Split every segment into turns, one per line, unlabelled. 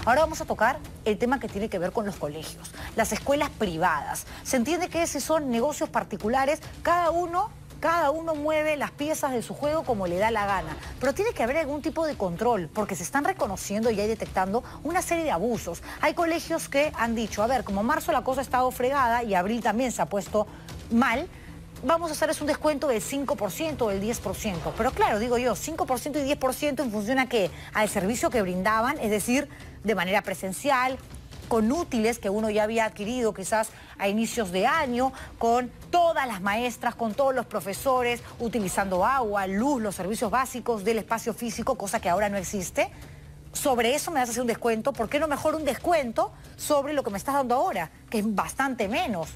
Ahora vamos a tocar el tema que tiene que ver con los colegios, las escuelas privadas. Se entiende que si son negocios particulares, cada uno mueve las piezas de su juego como le da la gana. Pero tiene que haber algún tipo de control, porque se están reconociendo y detectando una serie de abusos. Hay colegios que han dicho, a ver, como marzo la cosa ha estado fregada y abril también se ha puesto mal, vamos a hacerles un descuento del 5% o del 10%. Pero claro, digo yo, 5% y 10% en función a qué, al servicio que brindaban, es decir, de manera presencial, con útiles que uno ya había adquirido quizás a inicios de año, con todas las maestras, con todos los profesores, utilizando agua, luz, los servicios básicos del espacio físico, cosa que ahora no existe. Sobre eso me vas a hacer un descuento. ¿Por qué no mejor un descuento sobre lo que me estás dando ahora, que es bastante menos,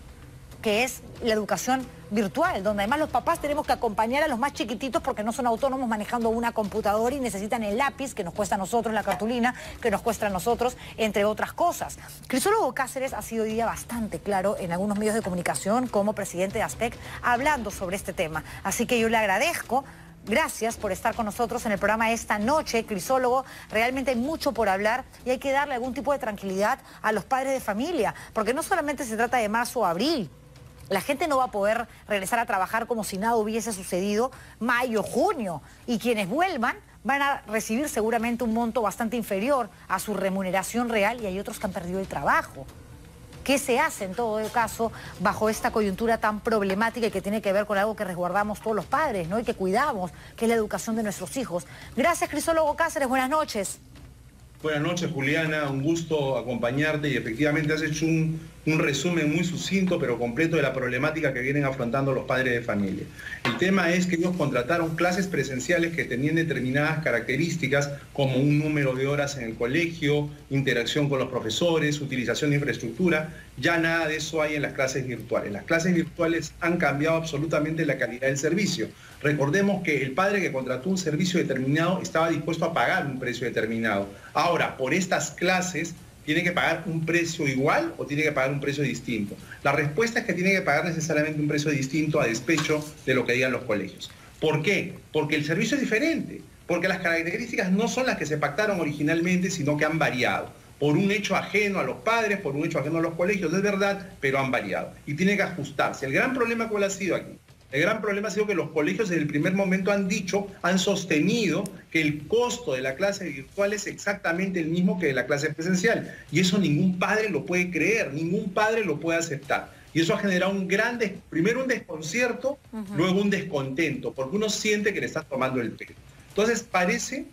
que es la educación virtual, donde además los papás tenemos que acompañar a los más chiquititos porque no son autónomos manejando una computadora y necesitan el lápiz que nos cuesta a nosotros, la cartulina que nos cuesta a nosotros, entre otras cosas? Crisólogo Cáceres ha sido hoy día bastante claro en algunos medios de comunicación como presidente de ASPEC hablando sobre este tema. Así que yo le agradezco. Gracias por estar con nosotros en el programa esta noche, Crisólogo. Realmente hay mucho por hablar y hay que darle algún tipo de tranquilidad a los padres de familia, porque no solamente se trata de marzo o abril. La gente no va a poder regresar a trabajar como si nada hubiese sucedido mayo, junio. Y quienes vuelvan van a recibir seguramente un monto bastante inferior a su remuneración real y hay otros que han perdido el trabajo. ¿Qué se hace en todo caso bajo esta coyuntura tan problemática y que tiene que ver con algo que resguardamos todos los padres, ¿no? Y que cuidamos, que es la educación de nuestros hijos? Gracias, Crisólogo Cáceres. Buenas noches.
Buenas noches, Juliana. Un gusto acompañarte y efectivamente has hecho un resumen muy sucinto pero completo de la problemática que vienen afrontando los padres de familia. El tema es que ellos contrataron clases presenciales que tenían determinadas características como un número de horas en el colegio, interacción con los profesores, utilización de infraestructura. Ya nada de eso hay en las clases virtuales. Las clases virtuales han cambiado absolutamente la calidad del servicio. Recordemos que el padre que contrató un servicio determinado estaba dispuesto a pagar un precio determinado. Ahora, por estas clases, ¿tiene que pagar un precio igual o tiene que pagar un precio distinto? La respuesta es que tiene que pagar necesariamente un precio distinto a despecho de lo que digan los colegios. ¿Por qué? Porque el servicio es diferente, porque las características no son las que se pactaron originalmente, sino que han variado. Por un hecho ajeno a los padres, por un hecho ajeno a los colegios, es verdad, pero han variado. Y tiene que ajustarse. El gran problema, ¿cuál ha sido aquí? El gran problema ha sido que los colegios desde el primer momento han sostenido que el costo de la clase virtual es exactamente el mismo que de la clase presencial. Y eso ningún padre lo puede creer, ningún padre lo puede aceptar. Y eso ha generado primero un desconcierto, luego un descontento, porque uno siente que le están tomando el pelo. Entonces parece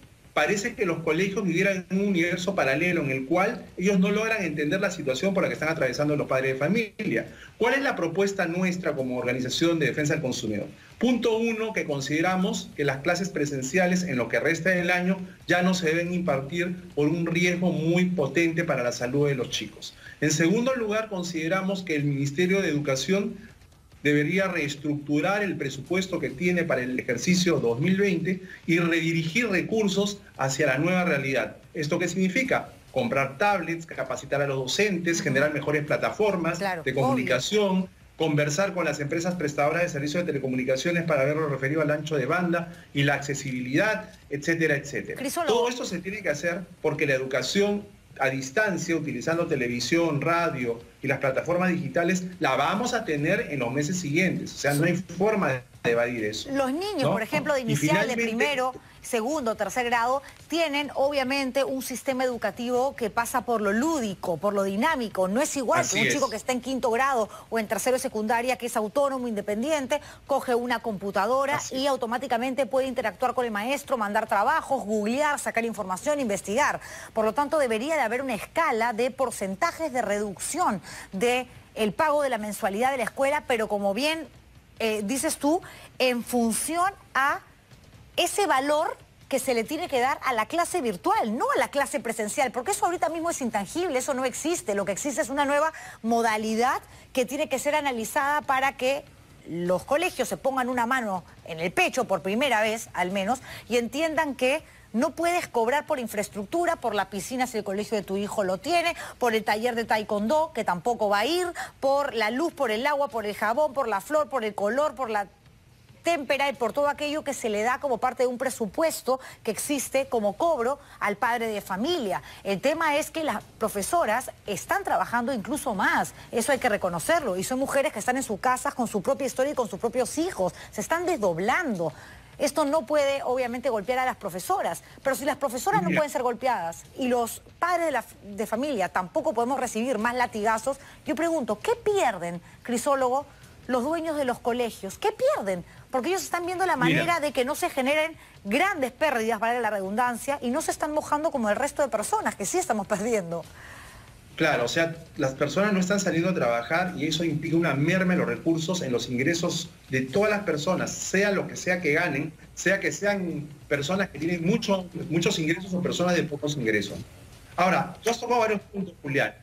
que los colegios vivieran en un universo paralelo en el cual ellos no logran entender la situación por la que están atravesando los padres de familia. ¿Cuál es la propuesta nuestra como organización de defensa del consumidor? Punto 1, que consideramos que las clases presenciales en lo que resta del año ya no se deben impartir por un riesgo muy potente para la salud de los chicos. En segundo lugar, consideramos que el Ministerio de Educación debería reestructurar el presupuesto que tiene para el ejercicio 2020 y redirigir recursos hacia la nueva realidad. ¿Esto qué significa? Comprar tablets, capacitar a los docentes, generar mejores plataformas de comunicación, conversar con las empresas prestadoras de servicios de telecomunicaciones para ver lo referido al ancho de banda y la accesibilidad, etcétera, etcétera. Todo esto se tiene que hacer porque la educación a distancia, utilizando televisión, radio y las plataformas digitales, la vamos a tener en los meses siguientes. O sea, no hay forma de evadir eso.
Los niños, ¿no? Por ejemplo, de inicial, de primero, segundo, tercer grado, tienen obviamente un sistema educativo que pasa por lo lúdico, por lo dinámico. No es igual que un chico que está en quinto grado o en tercero de secundaria, que es autónomo, independiente, coge una computadora y automáticamente puede interactuar con el maestro, mandar trabajos, googlear, sacar información, investigar. Por lo tanto, debería de haber una escala de porcentajes de reducción del pago de la mensualidad de la escuela, pero como bien dices tú, en función a ese valor que se le tiene que dar a la clase virtual, no a la clase presencial, porque eso ahorita mismo es intangible, eso no existe. Lo que existe es una nueva modalidad que tiene que ser analizada para que los colegios se pongan una mano en el pecho por primera vez, al menos, y entiendan que no puedes cobrar por infraestructura, por la piscina si el colegio de tu hijo lo tiene, por el taller de taekwondo, que tampoco va a ir, por la luz, por el agua, por el jabón, por la flor, por el color, por la témpera y por todo aquello que se le da como parte de un presupuesto que existe como cobro al padre de familia. El tema es que las profesoras están trabajando incluso más, eso hay que reconocerlo, y son mujeres que están en sus casas con su propia historia y con sus propios hijos, se están desdoblando. Esto no puede, obviamente, golpear a las profesoras, pero si las profesoras no pueden ser golpeadas y los padres de familia tampoco podemos recibir más latigazos, yo pregunto, ¿qué pierden, Crisólogo, los dueños de los colegios? ¿Qué pierden? Porque ellos están viendo la manera de que no se generen grandes pérdidas, para la redundancia, y no se están mojando como el resto de personas, que sí estamos perdiendo.
Claro, o sea, las personas no están saliendo a trabajar y eso implica una merma en los recursos, en los ingresos de todas las personas, sea lo que sea que ganen, sea que sean personas que tienen muchos ingresos o personas de pocos ingresos. Ahora, tú has tocado varios puntos, Julián.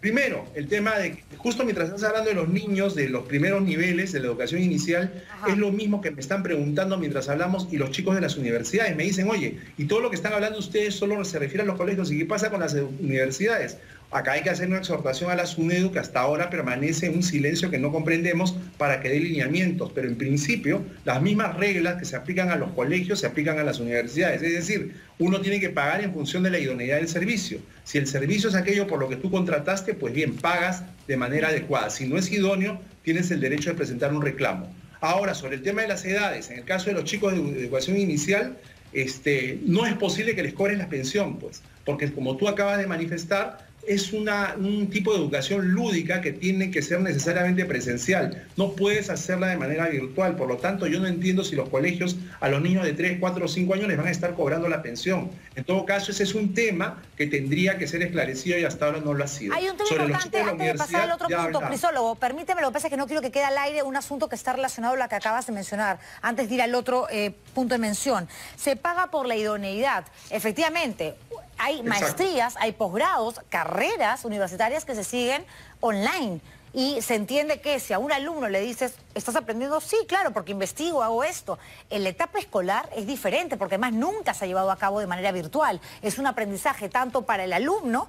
Primero, el tema de que justo mientras estás hablando de los niños, de los primeros niveles de la educación inicial, es lo mismo que me están preguntando mientras hablamos y los chicos de las universidades me dicen, oye, y todo lo que están hablando ustedes solo se refiere a los colegios, ¿y qué pasa con las universidades? Acá hay que hacer una exhortación a la SUNEDU, que hasta ahora permanece en un silencio que no comprendemos, para que dé lineamientos, pero en principio las mismas reglas que se aplican a los colegios se aplican a las universidades, es decir, uno tiene que pagar en función de la idoneidad del servicio. Si el servicio es aquello por lo que tú contrataste, pues bien, pagas de manera adecuada. Si no es idóneo, tienes el derecho de presentar un reclamo. Ahora, sobre el tema de las edades, en el caso de los chicos de educación inicial, no es posible que les cobren la pensión, pues, porque como tú acabas de manifestar, es un tipo de educación lúdica que tiene que ser necesariamente presencial. No puedes hacerla de manera virtual. Por lo tanto, yo no entiendo si los colegios a los niños de 3, 4 o 5 años les van a estar cobrando la pensión. En todo caso, ese es un tema que tendría que ser esclarecido y hasta ahora no lo ha sido.
Hay un tema importante antes de pasar al otro punto, Crisólogo. Permíteme, lo que pasa es que no quiero que quede al aire un asunto que está relacionado a lo que acabas de mencionar, antes de ir al otro punto de mención. Se paga por la idoneidad. Efectivamente, hay maestrías, hay posgrados, carreras universitarias que se siguen online. Y se entiende que si a un alumno le dices, ¿estás aprendiendo? Sí, claro, porque investigo, hago esto. En la etapa escolar es diferente, porque además nunca se ha llevado a cabo de manera virtual. Es un aprendizaje tanto para el alumno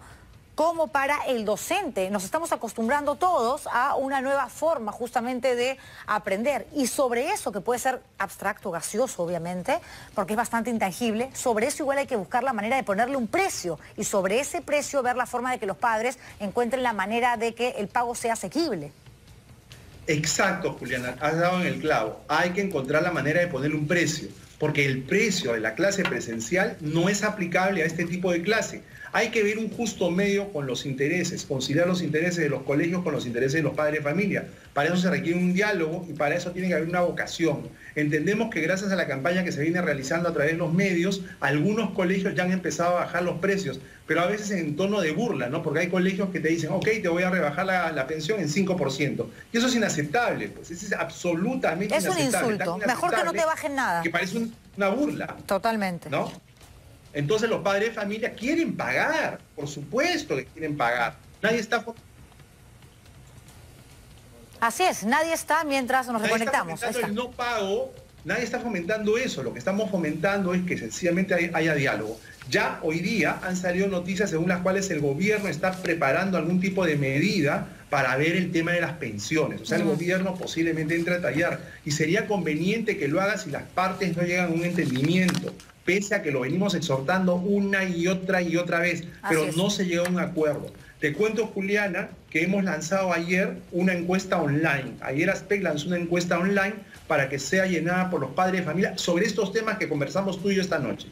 como para el docente. Nos estamos acostumbrando todos a una nueva forma justamente de aprender. Y sobre eso, que puede ser abstracto, gaseoso, obviamente, porque es bastante intangible, sobre eso igual hay que buscar la manera de ponerle un precio. Y sobre ese precio ver la forma de que los padres encuentren la manera de que el pago sea asequible.
Exacto, Juliana, has dado en el clavo. Hay que encontrar la manera de ponerle un precio, porque el precio de la clase presencial no es aplicable a este tipo de clase. Hay que ver un justo medio con los intereses, conciliar los intereses de los colegios con los intereses de los padres de familia. Para eso se requiere un diálogo y para eso tiene que haber una vocación. Entendemos que gracias a la campaña que se viene realizando a través de los medios, algunos colegios ya han empezado a bajar los precios, pero a veces en tono de burla, ¿no? Porque hay colegios que te dicen, ok, te voy a rebajar la pensión en 5%. Y eso es inaceptable, pues, eso es absolutamente inaceptable.
Es un insulto, mejor que no te bajen nada.
Que parece una burla.
Totalmente.
¿No? Entonces los padres de familia quieren pagar, por supuesto que quieren pagar. Nadie está...
Así es, nadie está mientras nos reconectamos.
El no pago, nadie está fomentando eso. Lo que estamos fomentando es que sencillamente haya diálogo. Ya hoy día han salido noticias según las cuales el gobierno está preparando algún tipo de medida para ver el tema de las pensiones. O sea, el gobierno posiblemente entre a tallar. Y sería conveniente que lo haga si las partes no llegan a un entendimiento, pese a que lo venimos exhortando una y otra vez, pero no se llegó a un acuerdo. Te cuento, Juliana, que hemos lanzado ayer una encuesta online. Ayer ASPEC lanzó una encuesta online para que sea llenada por los padres de familia sobre estos temas que conversamos tú y yo esta noche.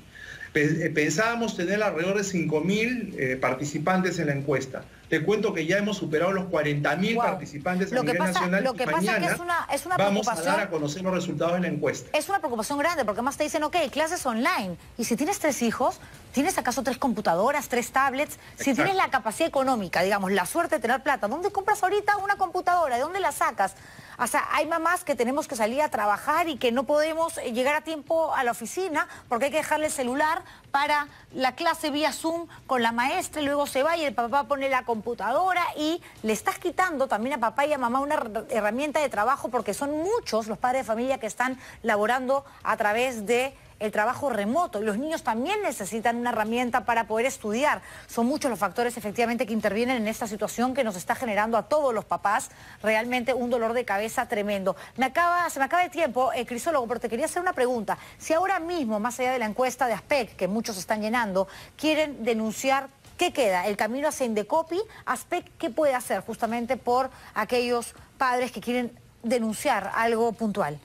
Pensábamos tener alrededor de 5.000 participantes en la encuesta. Te cuento que ya hemos superado los 40.000 participantes a nivel nacional.
Lo que pasa es que es una
vamos
preocupación.
A dar a conocer los resultados de la encuesta.
Es una preocupación grande, porque además te dicen, ok, clases online. Y si tienes 3 hijos, ¿tienes acaso 3 computadoras, 3 tablets? Si tienes la capacidad económica, digamos, la suerte de tener plata, ¿dónde compras ahorita una computadora? ¿De dónde la sacas? O sea, hay mamás que tenemos que salir a trabajar y que no podemos llegar a tiempo a la oficina porque hay que dejarle el celular para la clase vía Zoom con la maestra y luego se va y el papá pone la computadora y le estás quitando también a papá y a mamá una herramienta de trabajo porque son muchos los padres de familia que están laborando a través de el trabajo remoto. Y los niños también necesitan una herramienta para poder estudiar. Son muchos los factores efectivamente que intervienen en esta situación que nos está generando a todos los papás realmente un dolor de cabeza tremendo. Se me acaba el tiempo, Crisólogo, pero te quería hacer una pregunta. Si ahora mismo, más allá de la encuesta de ASPEC, que muchos están llenando, quieren denunciar, ¿qué queda? ¿El camino hacia Indecopi? ¿ASPEC qué puede hacer justamente por aquellos padres que quieren denunciar algo puntual?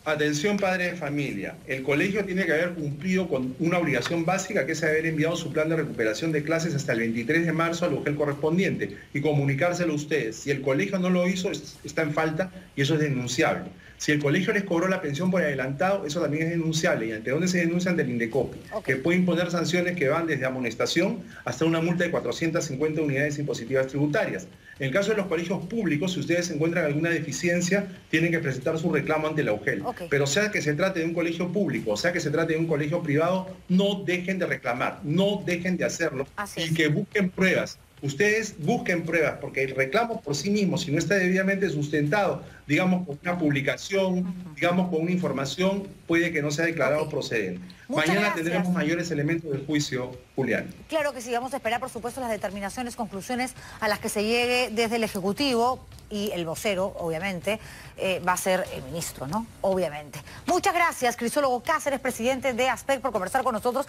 Atención, padre de familia. El colegio tiene que haber cumplido con una obligación básica, que es haber enviado su plan de recuperación de clases hasta el 23 de marzo al UGEL correspondiente y comunicárselo a ustedes. Si el colegio no lo hizo, está en falta y eso es denunciable. Si el colegio les cobró la pensión por adelantado, eso también es denunciable. ¿Y ante dónde se denuncia? Ante el Indecopi, que puede imponer sanciones que van desde amonestación hasta una multa de 450 unidades impositivas tributarias. En el caso de los colegios públicos, si ustedes encuentran alguna deficiencia, tienen que presentar su reclamo ante la UGEL. Pero sea que se trate de un colegio público, o sea que se trate de un colegio privado, no dejen de reclamar, no dejen de hacerlo y que busquen pruebas. Ustedes busquen pruebas, porque el reclamo por sí mismo, si no está debidamente sustentado, digamos con una publicación, digamos con una información, puede que no sea declarado procedente. Mañana tendremos mayores elementos del juicio, Julián.
Claro que sí, vamos a esperar, por supuesto, las determinaciones, conclusiones a las que se llegue desde el Ejecutivo, y el vocero, obviamente, va a ser el ministro, ¿no? Obviamente. Muchas gracias, Crisólogo Cáceres, presidente de ASPEC, por conversar con nosotros.